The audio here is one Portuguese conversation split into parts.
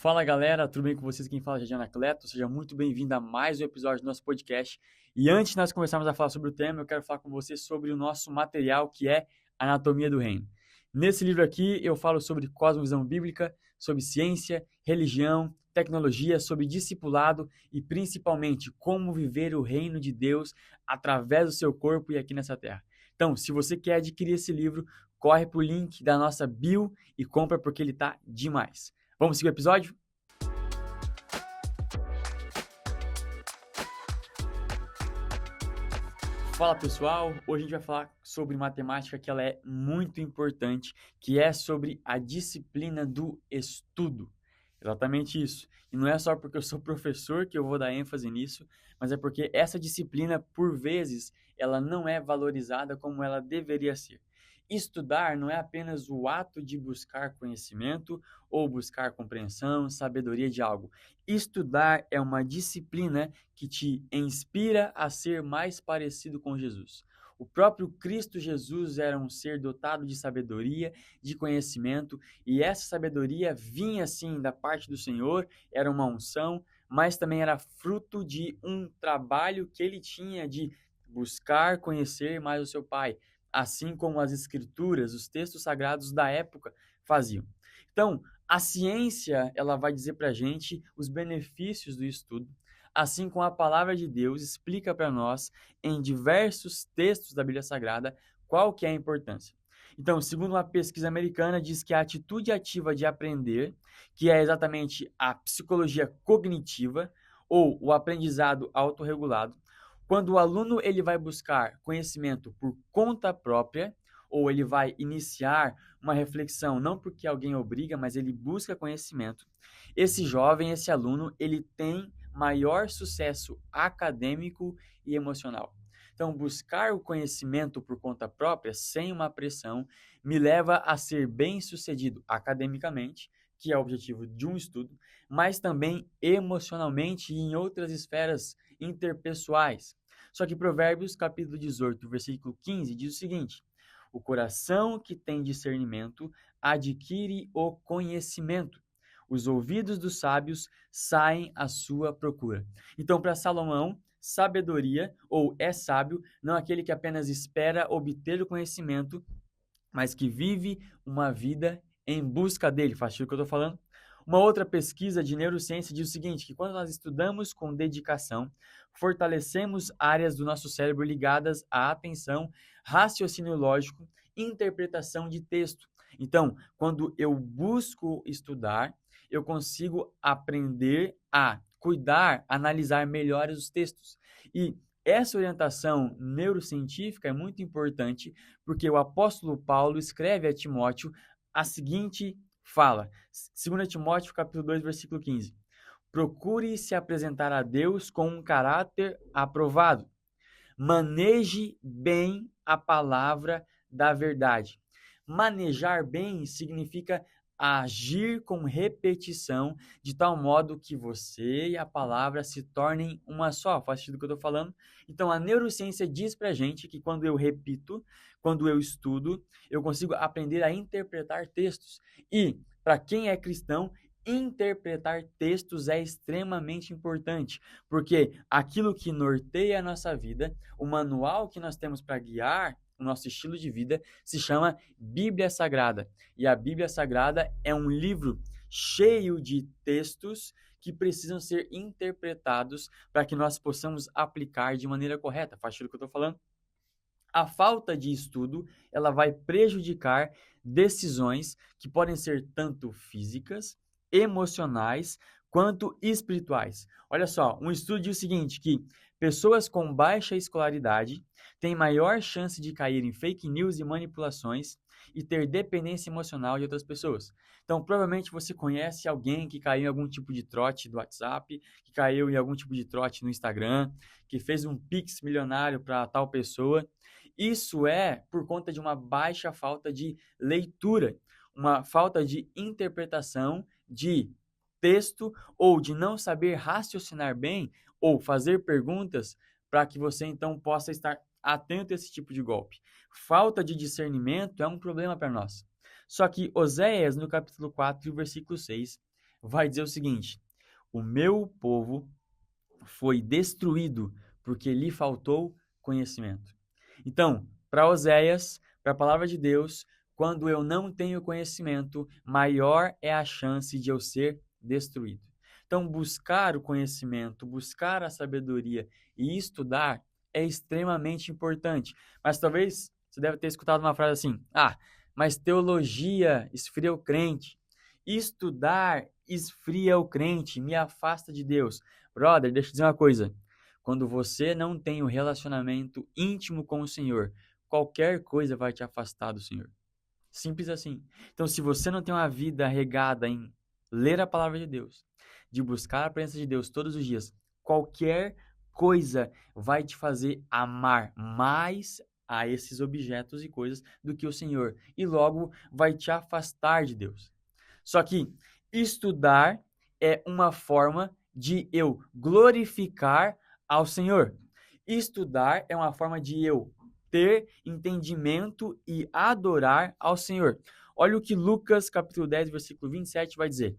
Fala galera, tudo bem com vocês? Quem fala é Jadiana Cleto, seja muito bem-vindo a mais um episódio do nosso podcast. E antes de nós começarmos a falar sobre o tema, eu quero falar com você sobre o nosso material que é Anatomia do Reino. Nesse livro aqui eu falo sobre cosmovisão bíblica, sobre ciência, religião, tecnologia, sobre discipulado e principalmente como viver o reino de Deus através do seu corpo e aqui nessa terra. Então, se você quer adquirir esse livro, corre para o link da nossa bio e compra porque ele tá demais. Vamos seguir o episódio? Fala pessoal, hoje a gente vai falar sobre matemática que ela é muito importante, que é sobre a disciplina do estudo. Exatamente isso. E não é só porque eu sou professor que eu vou dar ênfase nisso, mas é porque essa disciplina, por vezes, ela não é valorizada como ela deveria ser. Estudar não é apenas o ato de buscar conhecimento ou buscar compreensão, sabedoria de algo. Estudar é uma disciplina que te inspira a ser mais parecido com Jesus. O próprio Cristo Jesus era um ser dotado de sabedoria, de conhecimento, e essa sabedoria vinha sim da parte do Senhor, era uma unção, mas também era fruto de um trabalho que ele tinha de buscar conhecer mais o seu Pai, assim como as escrituras, os textos sagrados da época faziam. Então, a ciência, ela vai dizer para a gente os benefícios do estudo, assim como a palavra de Deus explica para nós em diversos textos da Bíblia Sagrada qual que é a importância. Então, segundo uma pesquisa americana, diz que a atitude ativa de aprender, que é exatamente a psicologia cognitiva ou o aprendizado autorregulado, quando o aluno ele vai buscar conhecimento por conta própria, ou ele vai iniciar uma reflexão, não porque alguém obriga, mas ele busca conhecimento, esse jovem, esse aluno, ele tem maior sucesso acadêmico e emocional. Então, buscar o conhecimento por conta própria, sem uma pressão, me leva a ser bem-sucedido academicamente, que é o objetivo de um estudo, mas também emocionalmente e em outras esferas interpessoais. Só que Provérbios, capítulo 18, versículo 15, diz o seguinte: o coração que tem discernimento adquire o conhecimento. Os ouvidos dos sábios saem à sua procura. Então, para Salomão, sabedoria, ou é sábio, não aquele que apenas espera obter o conhecimento, mas que vive uma vida em busca dele. Faz sentido o que eu estou falando? Uma outra pesquisa de neurociência diz o seguinte, que quando nós estudamos com dedicação, fortalecemos áreas do nosso cérebro ligadas à atenção, raciocínio lógico, interpretação de texto. Então, quando eu busco estudar, eu consigo aprender a cuidar, analisar melhor os textos. E essa orientação neurocientífica é muito importante porque o apóstolo Paulo escreve a Timóteo a seguinte fala, 2 Timóteo capítulo 2, versículo 15. Procure se apresentar a Deus com um caráter aprovado. Maneje bem a palavra da verdade. Manejar bem significa agir com repetição, de tal modo que você e a palavra se tornem uma só. Faz sentido o que eu estou falando? Então, a neurociência diz para a gente que quando eu repito, quando eu estudo, eu consigo aprender a interpretar textos. E, para quem é cristão, interpretar textos é extremamente importante, porque aquilo que norteia a nossa vida, o manual que nós temos para guiar o nosso estilo de vida, se chama Bíblia Sagrada. E a Bíblia Sagrada é um livro cheio de textos que precisam ser interpretados para que nós possamos aplicar de maneira correta. Faz sentido o que eu estou falando? A falta de estudo, ela vai prejudicar decisões que podem ser tanto físicas, emocionais, quanto espirituais. Olha só, um estudo diz o seguinte, que pessoas com baixa escolaridade têm maior chance de cair em fake news e manipulações e ter dependência emocional de outras pessoas. Então, provavelmente você conhece alguém que caiu em algum tipo de trote do WhatsApp, que caiu em algum tipo de trote no Instagram, que fez um Pix milionário para tal pessoa. Isso é por conta de uma baixa falta de leitura, uma falta de interpretação de texto ou de não saber raciocinar bem ou fazer perguntas para que você então possa estar atento a esse tipo de golpe. Falta de discernimento é um problema para nós. Só que Oséias, no capítulo 4, versículo 6, vai dizer o seguinte: o meu povo foi destruído porque lhe faltou conhecimento. Então, para Oséias, para a palavra de Deus, quando eu não tenho conhecimento, maior é a chance de eu ser destruído. Então, buscar o conhecimento, buscar a sabedoria e estudar é extremamente importante. Mas talvez você deve ter escutado uma frase assim: mas teologia esfria o crente. Estudar esfria o crente, me afasta de Deus. Brother, deixa eu dizer uma coisa. Quando você não tem um relacionamento íntimo com o Senhor, qualquer coisa vai te afastar do Senhor. Simples assim. Então, se você não tem uma vida regada em ler a palavra de Deus, de buscar a presença de Deus todos os dias, qualquer coisa vai te fazer amar mais a esses objetos e coisas do que o Senhor. E logo vai te afastar de Deus. Só que estudar é uma forma de eu glorificar ao Senhor. Estudar é uma forma de eu ter entendimento e adorar ao Senhor. Olha o que Lucas, capítulo 10, versículo 27 vai dizer: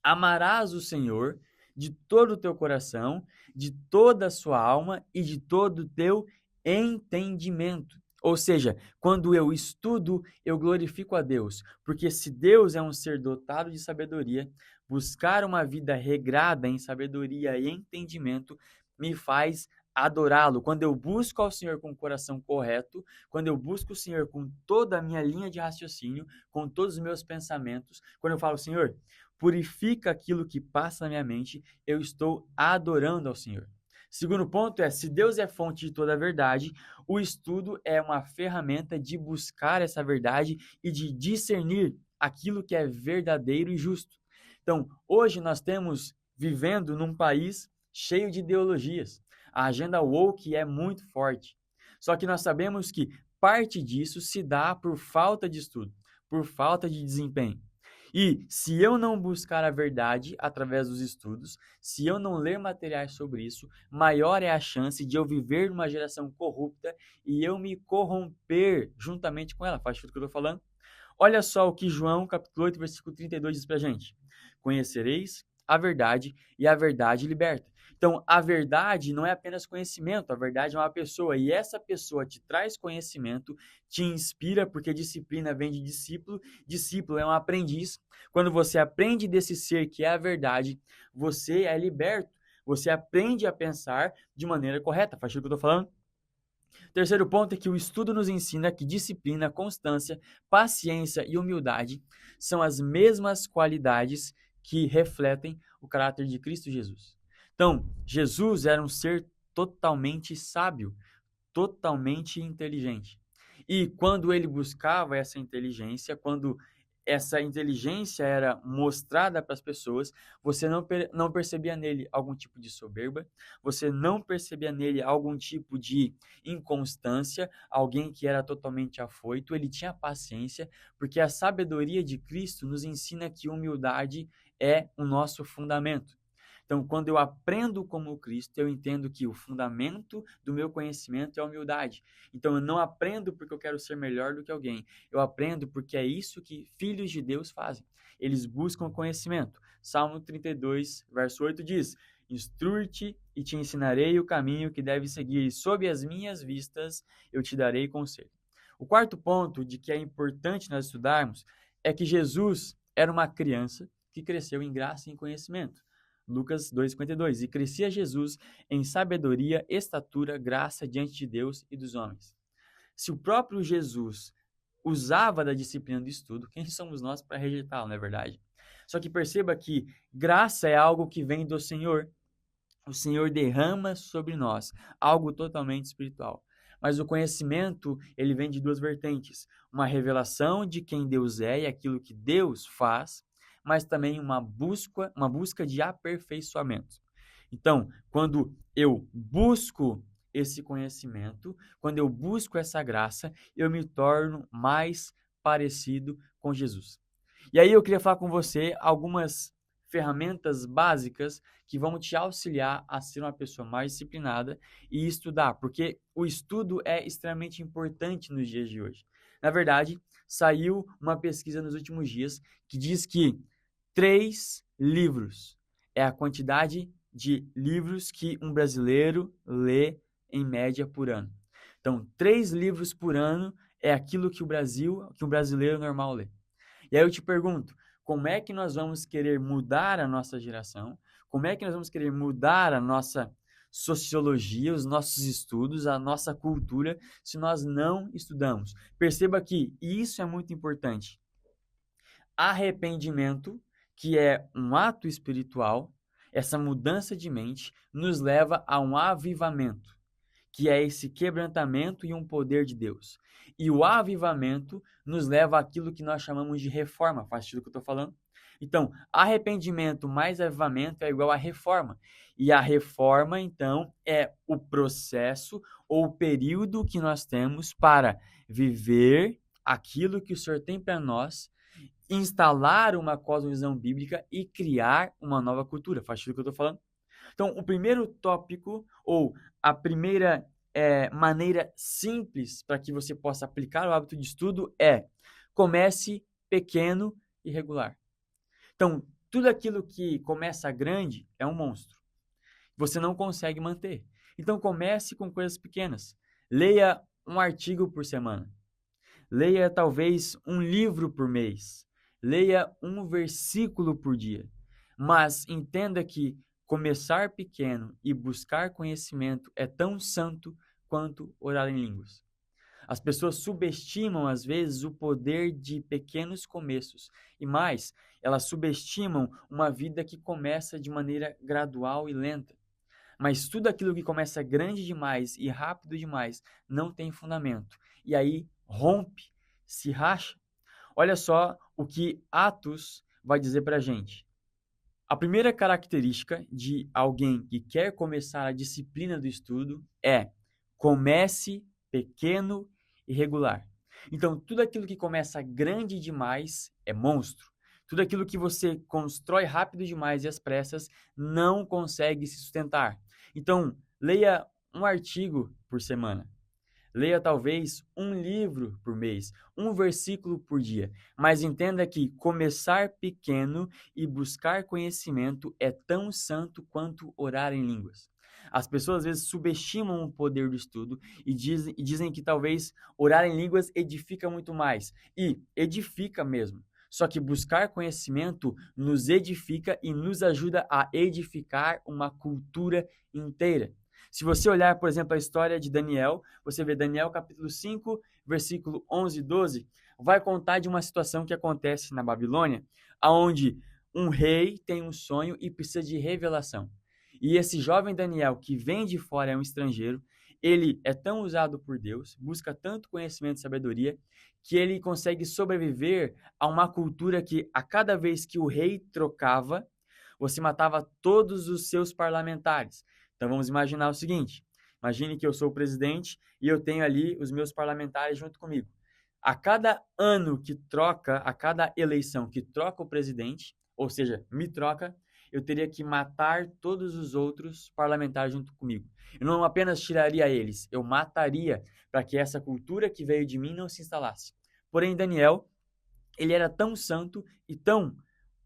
amarás o Senhor de todo o teu coração, de toda a sua alma e de todo o teu entendimento. Ou seja, quando eu estudo, eu glorifico a Deus, porque se Deus é um ser dotado de sabedoria, buscar uma vida regrada em sabedoria e entendimento me faz adorá-lo. Quando eu busco ao Senhor com o coração correto, quando eu busco o Senhor com toda a minha linha de raciocínio, com todos os meus pensamentos, quando eu falo, Senhor, purifica aquilo que passa na minha mente, eu estou adorando ao Senhor. Segundo ponto é, se Deus é fonte de toda a verdade, o estudo é uma ferramenta de buscar essa verdade e de discernir aquilo que é verdadeiro e justo. Então, hoje nós temos vivendo num país cheio de ideologias. A agenda woke é muito forte. Só que nós sabemos que parte disso se dá por falta de estudo, por falta de desempenho. E se eu não buscar a verdade através dos estudos, se eu não ler materiais sobre isso, maior é a chance de eu viver numa geração corrupta e eu me corromper juntamente com ela. Faz tudo o que eu estou falando? Olha só o que João, capítulo 8, versículo 32 diz pra gente. Conhecereis a verdade e a verdade liberta. Então, a verdade não é apenas conhecimento, a verdade é uma pessoa e essa pessoa te traz conhecimento, te inspira, porque disciplina vem de discípulo, discípulo é um aprendiz. Quando você aprende desse ser que é a verdade, você é liberto, você aprende a pensar de maneira correta. Faz o que eu estou falando? Terceiro ponto é que o estudo nos ensina que disciplina, constância, paciência e humildade são as mesmas qualidades que refletem o caráter de Cristo Jesus. Então, Jesus era um ser totalmente sábio, totalmente inteligente. E quando ele buscava essa inteligência, quando essa inteligência era mostrada para as pessoas, você não percebia nele algum tipo de soberba, você não percebia nele algum tipo de inconstância, alguém que era totalmente afoito, ele tinha paciência, porque a sabedoria de Cristo nos ensina que humildade é o nosso fundamento. Então, quando eu aprendo como Cristo, eu entendo que o fundamento do meu conhecimento é a humildade. Então, eu não aprendo porque eu quero ser melhor do que alguém. Eu aprendo porque é isso que filhos de Deus fazem. Eles buscam conhecimento. Salmo 32, verso 8 diz: instrui-te e te ensinarei o caminho que deve seguir, e sob as minhas vistas eu te darei conselho. O quarto ponto de que é importante nós estudarmos é que Jesus era uma criança que cresceu em graça e em conhecimento. Lucas 2,52. E crescia Jesus em sabedoria, estatura, graça diante de Deus e dos homens. Se o próprio Jesus usava da disciplina do estudo, quem somos nós para rejeitá-lo, não é verdade? Só que perceba que graça é algo que vem do Senhor. O Senhor derrama sobre nós algo totalmente espiritual. Mas o conhecimento, ele vem de duas vertentes. Uma revelação de quem Deus é e aquilo que Deus faz, mas também uma busca de aperfeiçoamento. Então, quando eu busco esse conhecimento, quando eu busco essa graça, eu me torno mais parecido com Jesus. E aí eu queria falar com você algumas ferramentas básicas que vão te auxiliar a ser uma pessoa mais disciplinada e estudar, porque o estudo é extremamente importante nos dias de hoje. Na verdade, saiu uma pesquisa nos últimos dias que diz que 3 livros. É a quantidade de livros que um brasileiro lê em média por ano. Então, 3 livros por ano é aquilo que um brasileiro normal lê. E aí eu te pergunto, como é que nós vamos querer mudar a nossa geração? Como é que nós vamos querer mudar a nossa sociologia, os nossos estudos, a nossa cultura, se nós não estudamos? Perceba que isso é muito importante. Arrependimento, que é um ato espiritual, essa mudança de mente nos leva a um avivamento, que é esse quebrantamento e um poder de Deus. E o avivamento nos leva àquilo que nós chamamos de reforma. Faz sentido o que eu estou falando? Então, arrependimento mais avivamento é igual a reforma. E a reforma, então, é o processo ou o período que nós temos para viver aquilo que o Senhor tem para nós, instalar uma cosmovisão bíblica e criar uma nova cultura. Faz sentido o que eu estou falando? Então, o primeiro tópico, ou a primeira maneira simples para que você possa aplicar o hábito de estudo é: comece pequeno e regular. Então, tudo aquilo que começa grande é um monstro. Você não consegue manter. Então, comece com coisas pequenas. Leia um artigo por semana. Leia talvez um livro por mês. Leia um versículo por dia. Mas entenda que começar pequeno e buscar conhecimento é tão santo quanto orar em línguas. As pessoas subestimam, às vezes, o poder de pequenos começos. E mais, elas subestimam uma vida que começa de maneira gradual e lenta. Mas tudo aquilo que começa grande demais e rápido demais não tem fundamento. E aí rompe, se racha. Olha só o que Atos vai dizer para a gente. A primeira característica de alguém que quer começar a disciplina do estudo é: comece pequeno e regular. Então, tudo aquilo que começa grande demais é monstro. Tudo aquilo que você constrói rápido demais e às pressas não consegue se sustentar. Então, leia um artigo por semana. Leia talvez um livro por mês, um versículo por dia, mas entenda que começar pequeno e buscar conhecimento é tão santo quanto orar em línguas. As pessoas às vezes subestimam o poder do estudo e dizem que talvez orar em línguas edifica muito mais. E edifica mesmo. Só que buscar conhecimento nos edifica e nos ajuda a edificar uma cultura inteira. Se você olhar, por exemplo, a história de Daniel, você vê Daniel capítulo 5, versículo 11 e 12, vai contar de uma situação que acontece na Babilônia, onde um rei tem um sonho e precisa de revelação. E esse jovem Daniel, que vem de fora, é um estrangeiro, ele é tão usado por Deus, busca tanto conhecimento e sabedoria, que ele consegue sobreviver a uma cultura que, a cada vez que o rei trocava, você matava todos os seus parlamentares. Então vamos imaginar o seguinte: imagine que eu sou o presidente e eu tenho ali os meus parlamentares junto comigo. A cada ano que troca, a cada eleição que troca o presidente, ou seja, me troca, eu teria que matar todos os outros parlamentares junto comigo. Eu não apenas tiraria eles, eu mataria para que essa cultura que veio de mim não se instalasse. Porém, Daniel, ele era tão santo e tão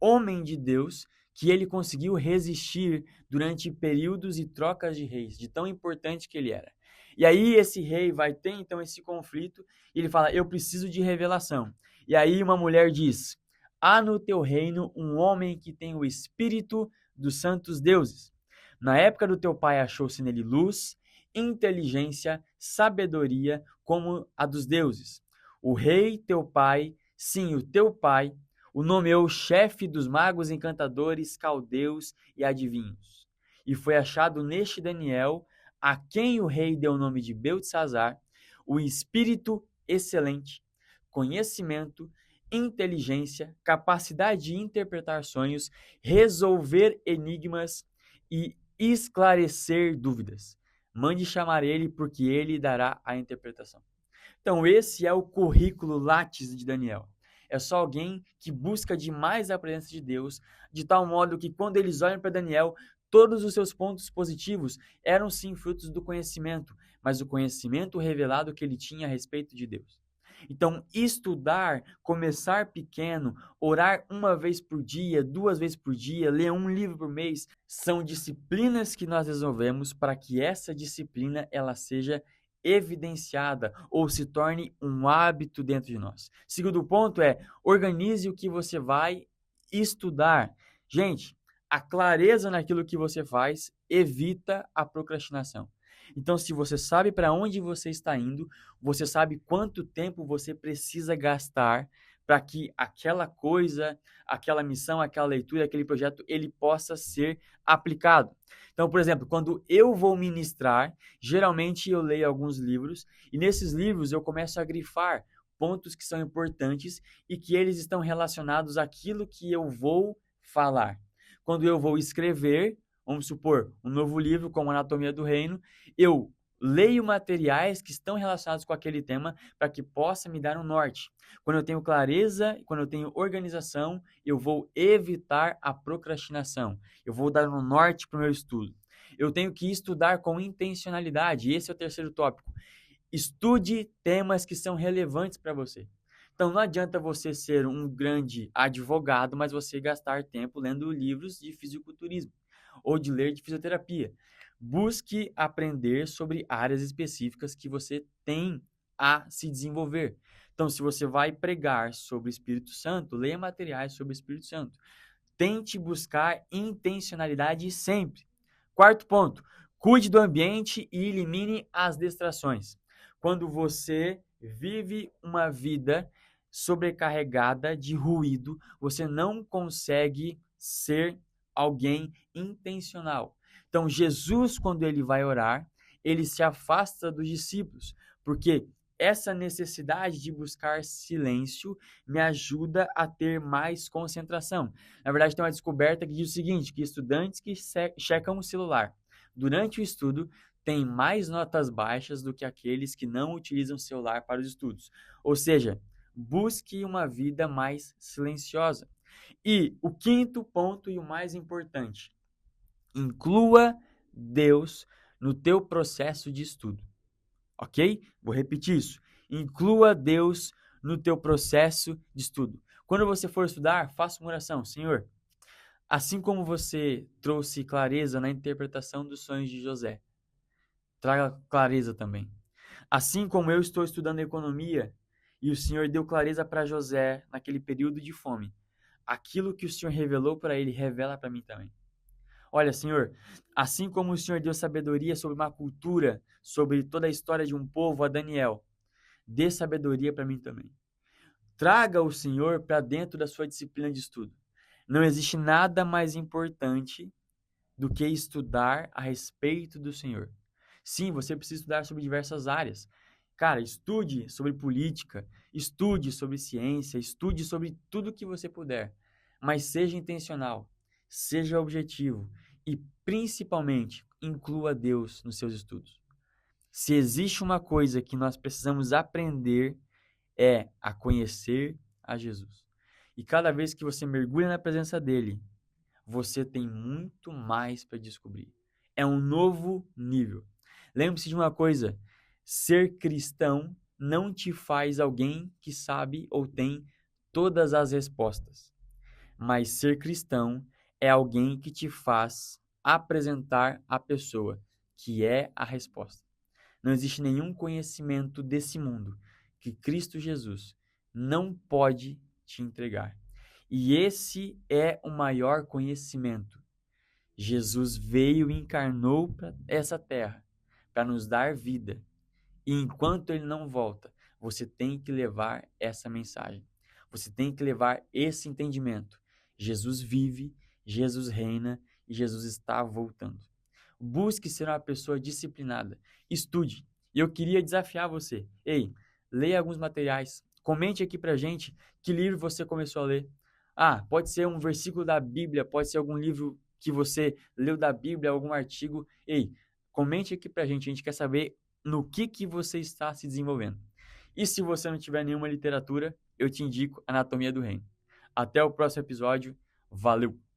homem de Deus que ele conseguiu resistir durante períodos e trocas de reis, de tão importante que ele era. E aí esse rei vai ter então esse conflito e ele fala: eu preciso de revelação. E aí uma mulher diz: há no teu reino um homem que tem o espírito dos santos deuses. Na época do teu pai achou-se nele luz, inteligência, sabedoria como a dos deuses. O rei teu pai, sim, o teu pai, o nomeou chefe dos magos, encantadores, caldeus e adivinhos. E foi achado neste Daniel, a quem o rei deu o nome de Beltesazar, o espírito excelente, conhecimento, inteligência, capacidade de interpretar sonhos, resolver enigmas e esclarecer dúvidas. Mande chamar ele, porque ele dará a interpretação. Então, esse é o currículo Lattes de Daniel. É só alguém que busca demais a presença de Deus, de tal modo que quando eles olham para Daniel, todos os seus pontos positivos eram sim frutos do conhecimento, mas o conhecimento revelado que ele tinha a respeito de Deus. Então, estudar, começar pequeno, orar uma vez por dia, 2 vezes por dia, ler um livro por mês, são disciplinas que nós desenvolvemos para que essa disciplina ela seja evidenciada ou se torne um hábito dentro de nós. Segundo ponto é, organize o que você vai estudar. Gente, a clareza naquilo que você faz evita a procrastinação. Então, se você sabe para onde você está indo, você sabe quanto tempo você precisa gastar para que aquela coisa, aquela missão, aquela leitura, aquele projeto, ele possa ser aplicado. Então, por exemplo, quando eu vou ministrar, geralmente eu leio alguns livros e nesses livros eu começo a grifar pontos que são importantes e que eles estão relacionados àquilo que eu vou falar. Quando eu vou escrever, vamos supor, um novo livro como Anatomia do Reino, eu leio materiais que estão relacionados com aquele tema para que possa me dar um norte. Quando eu tenho clareza, quando eu tenho organização, eu vou evitar a procrastinação. Eu vou dar um norte para o meu estudo. Eu tenho que estudar com intencionalidade. Esse é o terceiro tópico. Estude temas que são relevantes para você. Então, não adianta você ser um grande advogado, mas você gastar tempo lendo livros de fisiculturismo ou de ler de fisioterapia. Busque aprender sobre áreas específicas que você tem a se desenvolver. Então, se você vai pregar sobre o Espírito Santo, leia materiais sobre o Espírito Santo. Tente buscar intencionalidade sempre. Quarto ponto, cuide do ambiente e elimine as distrações. Quando você vive uma vida sobrecarregada de ruído, você não consegue ser alguém intencional. Então, Jesus, quando ele vai orar, ele se afasta dos discípulos, porque essa necessidade de buscar silêncio me ajuda a ter mais concentração. Na verdade, tem uma descoberta que diz o seguinte, que estudantes que checam o celular durante o estudo têm mais notas baixas do que aqueles que não utilizam o celular para os estudos. Ou seja, busque uma vida mais silenciosa. E o quinto ponto e o mais importante, inclua Deus no teu processo de estudo. Ok? Vou repetir isso. Inclua Deus no teu processo de estudo. Quando você for estudar, faça uma oração. Senhor, assim como você trouxe clareza na interpretação dos sonhos de José, traga clareza também. Assim como eu estou estudando economia e o Senhor deu clareza para José naquele período de fome, aquilo que o Senhor revelou para ele, revela para mim também. Olha, Senhor, assim como o Senhor deu sabedoria sobre uma cultura, sobre toda a história de um povo a Daniel, dê sabedoria para mim também. Traga o Senhor para dentro da sua disciplina de estudo. Não existe nada mais importante do que estudar a respeito do Senhor. Sim, você precisa estudar sobre diversas áreas. Cara, estude sobre política, estude sobre ciência, estude sobre tudo que você puder, mas seja intencional, seja objetivo e, principalmente, inclua Deus nos seus estudos. Se existe uma coisa que nós precisamos aprender é a conhecer a Jesus. E cada vez que você mergulha na presença dele, você tem muito mais para descobrir. É um novo nível. Lembre-se de uma coisa: ser cristão não te faz alguém que sabe ou tem todas as respostas. Mas ser cristão é alguém que te faz apresentar a pessoa, que é a resposta. Não existe nenhum conhecimento desse mundo que Cristo Jesus não pode te entregar. E esse é o maior conhecimento. Jesus veio e encarnou para essa terra, para nos dar vida. E enquanto ele não volta, você tem que levar essa mensagem. Você tem que levar esse entendimento. Jesus vive, Jesus reina e Jesus está voltando. Busque ser uma pessoa disciplinada. Estude. E eu queria desafiar você. Ei, leia alguns materiais. Comente aqui pra gente que livro você começou a ler. Ah, pode ser um versículo da Bíblia, pode ser algum livro que você leu da Bíblia, algum artigo. Ei, comente aqui pra gente. A gente quer saber no que você está se desenvolvendo. E se você não tiver nenhuma literatura, eu te indico Anatomia do Reino. Até o próximo episódio. Valeu!